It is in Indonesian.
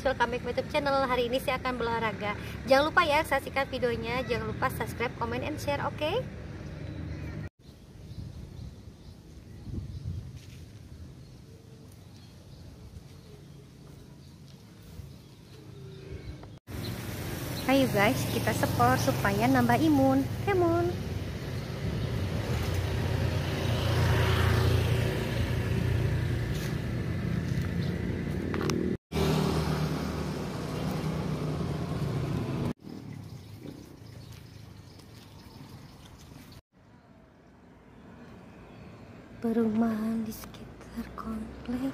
welcome back to YouTube channel. Hari ini saya akan berolahraga. Jangan lupa ya saksikan videonya, jangan lupa subscribe, comment, and share, oke? Ayo guys, kita sport supaya nambah imun. Come on. Perumahan di sekitar komplek